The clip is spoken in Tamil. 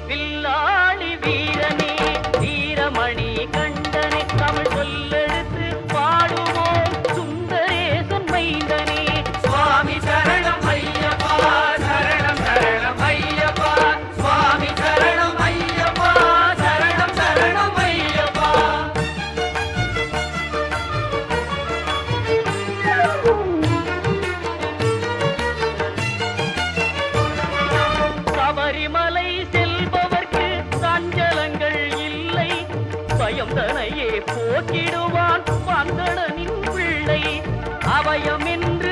வில்லாளி வீரனே வீரமணி கண்டனே தமிழ் சொல்லெடுத்து பாடுவோம் சுந்தரேசன் மைந்தனே. சுவாமி சரணம் ஐயப்பா சரணம் சரணம் ஐயப்பா சுவாமி சரணம் ஐயப்பா சரணம் சரணம் ஐயப்பா. சபரிமலை செல்பவர்க்கு சஞ்சலங்கள் இல்லை பயம் தனையே போக்கிடுவான் பந்தளனின் பிள்ளை. அவயம் என்று